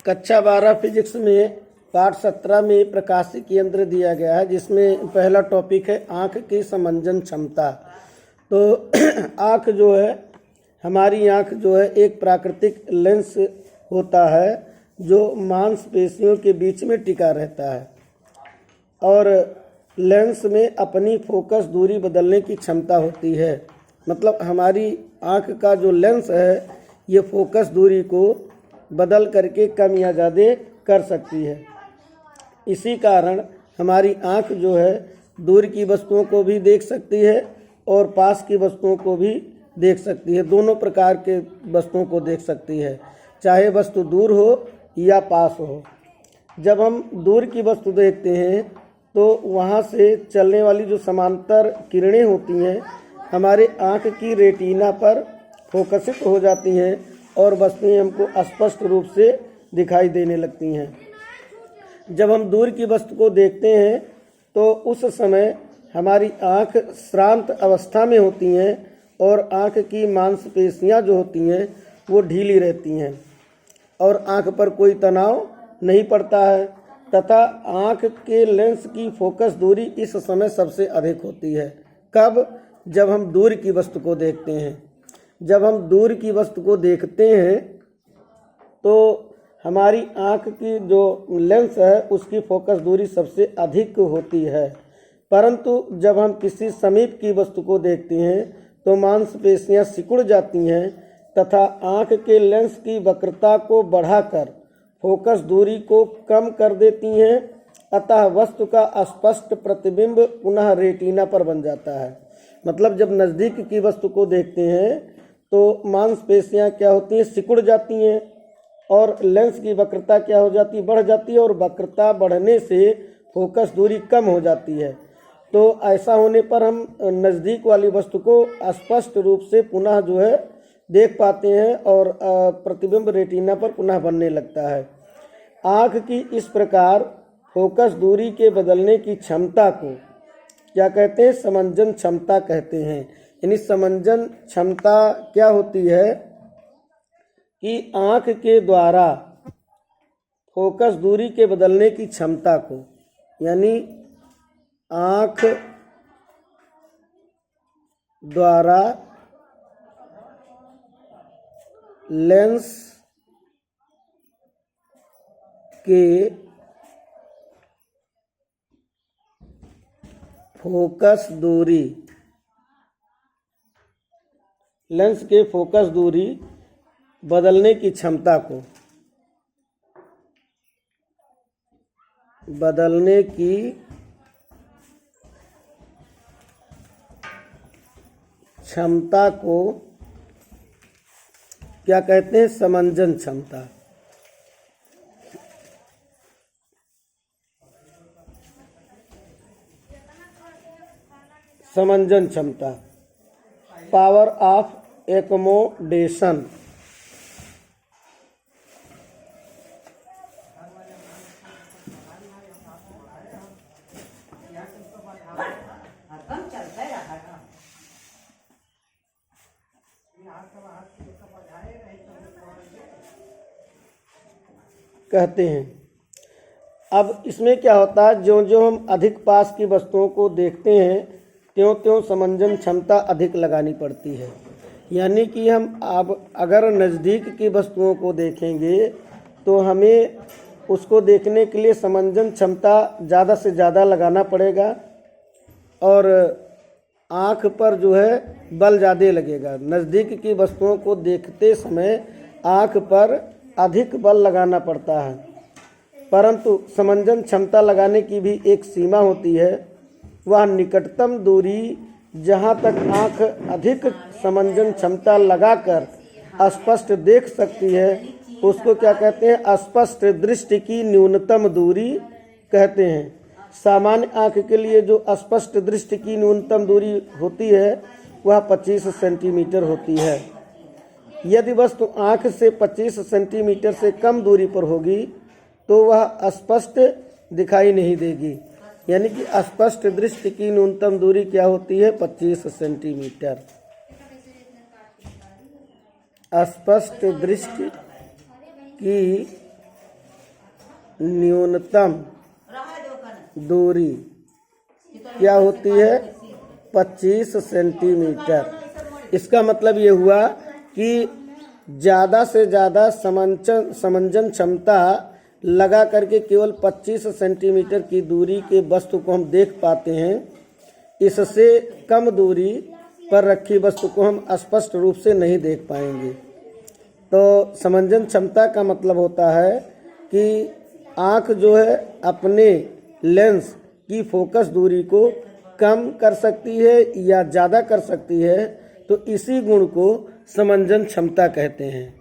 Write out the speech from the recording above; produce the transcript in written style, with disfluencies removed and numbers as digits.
कक्षा 12 फिजिक्स में पाठ 17 में प्रकाशिक यंत्र दिया गया है, जिसमें पहला टॉपिक है आँख की समंजन क्षमता। तो आँख जो है, हमारी आँख जो है एक प्राकृतिक लेंस होता है जो मांसपेशियों के बीच में टिका रहता है और लेंस में अपनी फोकस दूरी बदलने की क्षमता होती है। मतलब हमारी आँख का जो लेंस है ये फोकस दूरी को बदल करके कम या ज़्यादा कर सकती है। इसी कारण हमारी आँख जो है दूर की वस्तुओं को भी देख सकती है और पास की वस्तुओं को भी देख सकती है। दोनों प्रकार के वस्तुओं को देख सकती है, चाहे वस्तु दूर हो या पास हो। जब हम दूर की वस्तु देखते हैं तो वहाँ से चलने वाली जो समांतर किरणें होती हैं हमारे आँख की रेटिना पर फोकसित हो जाती हैं और वस्तुएं हमको स्पष्ट रूप से दिखाई देने लगती हैं। जब हम दूर की वस्तु को देखते हैं तो उस समय हमारी आँख श्रांत अवस्था में होती हैं और आँख की मांसपेशियां जो होती हैं वो ढीली रहती हैं और आँख पर कोई तनाव नहीं पड़ता है तथा आँख के लेंस की फोकस दूरी इस समय सबसे अधिक होती है। कब? जब हम दूर की वस्तु को देखते हैं। जब हम दूर की वस्तु को देखते हैं तो हमारी आँख की जो लेंस है उसकी फोकस दूरी सबसे अधिक होती है, परंतु जब हम किसी समीप की वस्तु को देखते हैं तो मांसपेशियां सिकुड़ जाती हैं तथा आँख के लेंस की वक्रता को बढ़ाकर फोकस दूरी को कम कर देती हैं, अतः वस्तु का स्पष्ट प्रतिबिंब पुनः रेटिना पर बन जाता है। मतलब जब नज़दीक की वस्तु को देखते हैं तो मांसपेशियां क्या होती हैं, सिकुड़ जाती हैं और लेंस की वक्रता क्या हो जाती है, बढ़ जाती है और वक्रता बढ़ने से फोकस दूरी कम हो जाती है। तो ऐसा होने पर हम नज़दीक वाली वस्तु को स्पष्ट रूप से पुनः जो है देख पाते हैं और प्रतिबिंब रेटिना पर पुनः बनने लगता है। आँख की इस प्रकार फोकस दूरी के बदलने की क्षमता को क्या कहते हैं, समंजन क्षमता कहते हैं। यानी समंजन क्षमता क्या होती है कि आँख के द्वारा फोकस दूरी के बदलने की क्षमता को, यानी आँख द्वारा लेंस के फोकस दूरी, लेंस के फोकस दूरी बदलने की क्षमता को, बदलने की क्षमता को क्या कहते हैं, समंजन क्षमता। समंजन क्षमता, पावर ऑफ एकोमोडेशन। कहते हैं। अब इसमें क्या होता है, ज्यों ज्यों हम अधिक पास की वस्तुओं को देखते हैं त्यों त्यों समंजन क्षमता अधिक लगानी पड़ती है। यानी कि हम अब अगर नज़दीक की वस्तुओं को देखेंगे तो हमें उसको देखने के लिए समंजन क्षमता ज़्यादा से ज़्यादा लगाना पड़ेगा और आँख पर जो है बल ज़्यादा लगेगा। नज़दीक की वस्तुओं को देखते समय आँख पर अधिक बल लगाना पड़ता है, परंतु समंजन क्षमता लगाने की भी एक सीमा होती है। वह निकटतम दूरी जहाँ तक आँख अधिक समंजन क्षमता लगाकर स्पष्ट देख सकती है उसको क्या कहते हैं, स्पष्ट दृष्टि की न्यूनतम दूरी कहते हैं। सामान्य आँख के लिए जो स्पष्ट दृष्टि की न्यूनतम दूरी होती है वह 25 सेंटीमीटर होती है। यदि वस्तु आँख से 25 सेंटीमीटर से कम दूरी पर होगी तो वह स्पष्ट दिखाई नहीं देगी। यानी कि स्पष्ट दृष्टि की न्यूनतम दूरी क्या होती है, 25 सेंटीमीटर। स्पष्ट दृष्टि की न्यूनतम दूरी क्या होती है? 25 सेंटीमीटर। इसका मतलब ये हुआ कि ज़्यादा से ज़्यादा समंजन क्षमता लगा करके केवल 25 सेंटीमीटर की दूरी के वस्तु को हम देख पाते हैं। इससे कम दूरी पर रखी वस्तु को हम स्पष्ट रूप से नहीं देख पाएंगे। तो समंजन क्षमता का मतलब होता है कि आँख जो है अपने लेंस की फोकस दूरी को कम कर सकती है या ज़्यादा कर सकती है, तो इसी गुण को समंजन क्षमता कहते हैं।